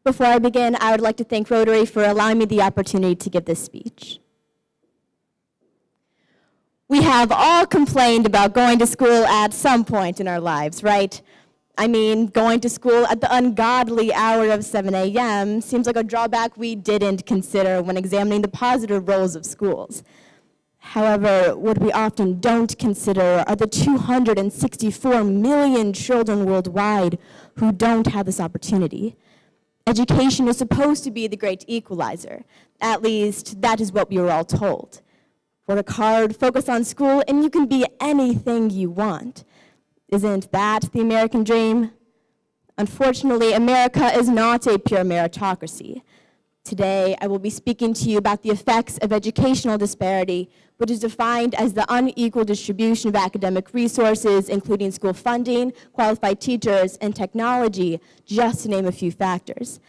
Before I begin, I would like to thank Rotary for allowing me the opportunity to give this speech. We have all complained about going to school at some point in our lives, right? I mean, going to school at the ungodly hour of 7 a.m. seems like a drawback we didn't consider when examining the positive roles of schools. However, what we often don't consider are the 264 million children worldwide who don't have this opportunity. Education is supposed to be the great equalizer. At least, that is what we were all told. Work hard, focus on school, and you can be anything you want. Isn't that the American dream? Unfortunately, America is not a pure meritocracy. Today, I will be speaking to you about the effects of educational disparity, which is defined as the unequal distribution of academic resources, including school funding, qualified teachers, and technology, just to name a few factors.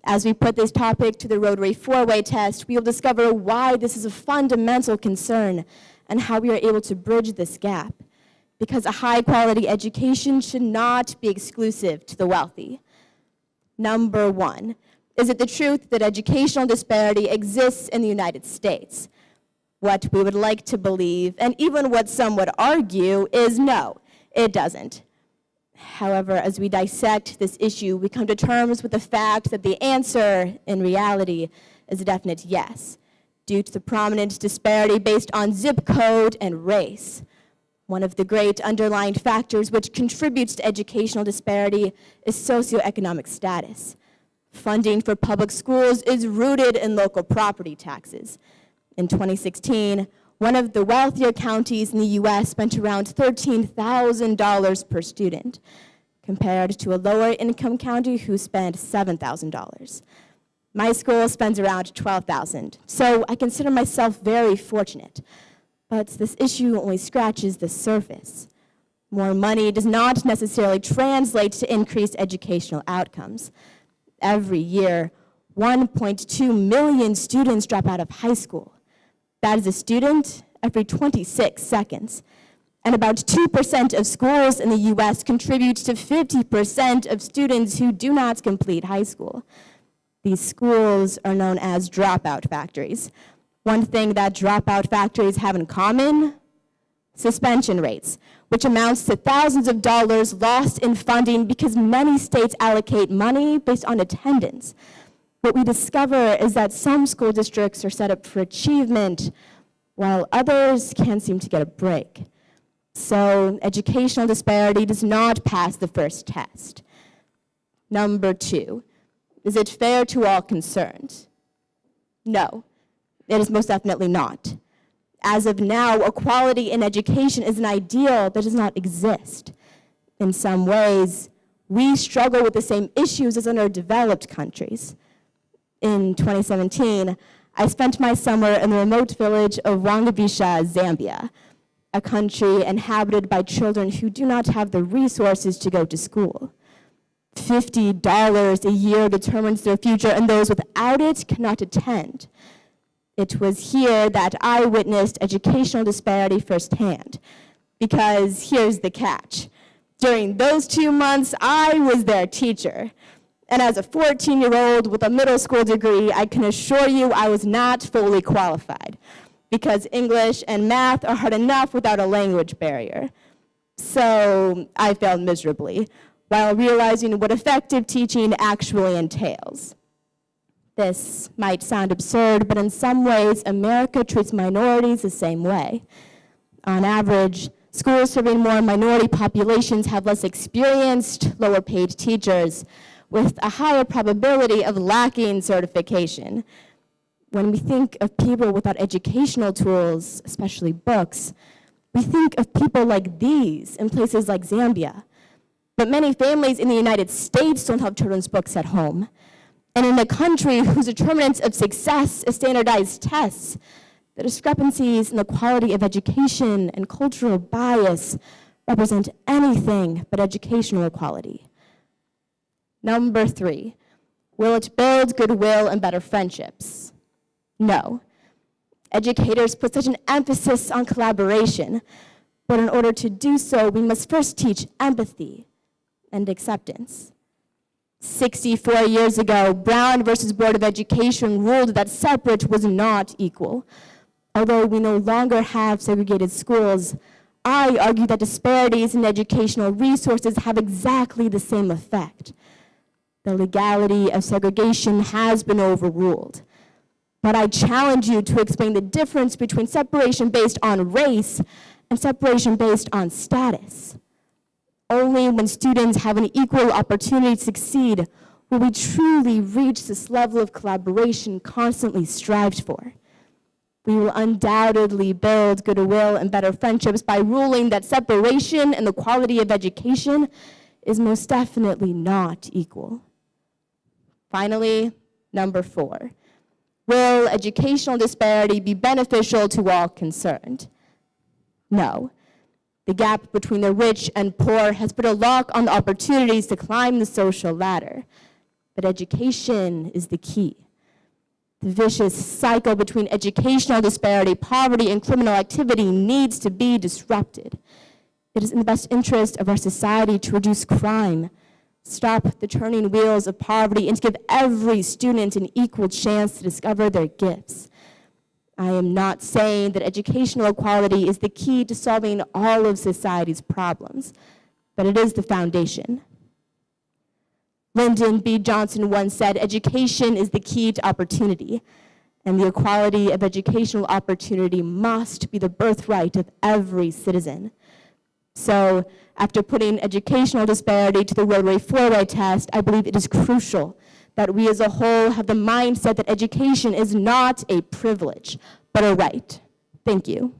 As we put this topic to the Rotary four-way test, we will discover why this is a fundamental concern and how we are able to bridge this gap. Because a high-quality education should not be exclusive to the wealthy. Number one, is it the truth that educational disparity exists in the United States? What we would like to believe, and even what some would argue, is no, it doesn't. However, as we dissect this issue, we come to terms with the fact that the answer, in reality, is a definite yes, due to the prominent disparity based on zip code and race. One of the great underlying factors which contributes to educational disparity is socioeconomic status. Funding for public schools is rooted in local property taxes. In 2016, one of the wealthier counties in the US spent around $13,000 per student, compared to a lower income county who spent $7,000. My school spends around $12,000, so I consider myself very fortunate. But this issue only scratches the surface. More money does not necessarily translate to increased educational outcomes. Every year, 1.2 million students drop out of high school. That is a student every 26 seconds. And about 2% of schools in the US contribute to 50% of students who do not complete high school. These schools are known as dropout factories. One thing that dropout factories have in common, suspension rates, which amounts to thousands of dollars lost in funding because many states allocate money based on attendance. What we discover is that some school districts are set up for achievement, while others can't seem to get a break. So educational disparity does not pass the first test. Number two, is it fair to all concerned? No. It is most definitely not. As of now, equality in education is an ideal that does not exist. In some ways, we struggle with the same issues as underdeveloped countries. In 2017, I spent my summer in the remote village of Wangabisha, Zambia, a country inhabited by children who do not have the resources to go to school. $50 a year determines their future, and those without it cannot attend. It was here that I witnessed educational disparity firsthand, because here's the catch. During those 2 months, I was their teacher. And as a 14-year-old with a middle school degree, I can assure you I was not fully qualified, because English and math are hard enough without a language barrier. So I failed miserably, while realizing what effective teaching actually entails. This might sound absurd, but in some ways, America treats minorities the same way. On average, schools serving more minority populations have less experienced, lower paid teachers with a higher probability of lacking certification. When we think of people without educational tools, especially books, we think of people like these in places like Zambia. But many families in the United States don't have children's books at home. And in a country whose determinants of success is standardized tests, the discrepancies in the quality of education and cultural bias represent anything but educational equality. Number three, will it build goodwill and better friendships? No. Educators put such an emphasis on collaboration, but in order to do so, we must first teach empathy and acceptance. 64 years ago, Brown versus Board of Education ruled that separate was not equal. Although we no longer have segregated schools, I argue that disparities in educational resources have exactly the same effect. The legality of segregation has been overruled. But I challenge you to explain the difference between separation based on race and separation based on status. Only when students have an equal opportunity to succeed will we truly reach this level of collaboration constantly strived for. We will undoubtedly build goodwill and better friendships by ruling that separation and the quality of education is most definitely not equal. Finally, number 4. Will educational disparity be beneficial to all concerned? No. The gap between the rich and poor has put a lock on the opportunities to climb the social ladder. But education is the key. The vicious cycle between educational disparity, poverty, and criminal activity needs to be disrupted. It is in the best interest of our society to reduce crime, stop the turning wheels of poverty, and to give every student an equal chance to discover their gifts. I am not saying that educational equality is the key to solving all of society's problems, but it is the foundation. Lyndon B. Johnson once said, "Education is the key to opportunity, and the equality of educational opportunity must be the birthright of every citizen." So, after putting educational disparity to the Rotary 4-way test, I believe it is crucial that we as a whole have the mindset that education is not a privilege, but a right. Thank you.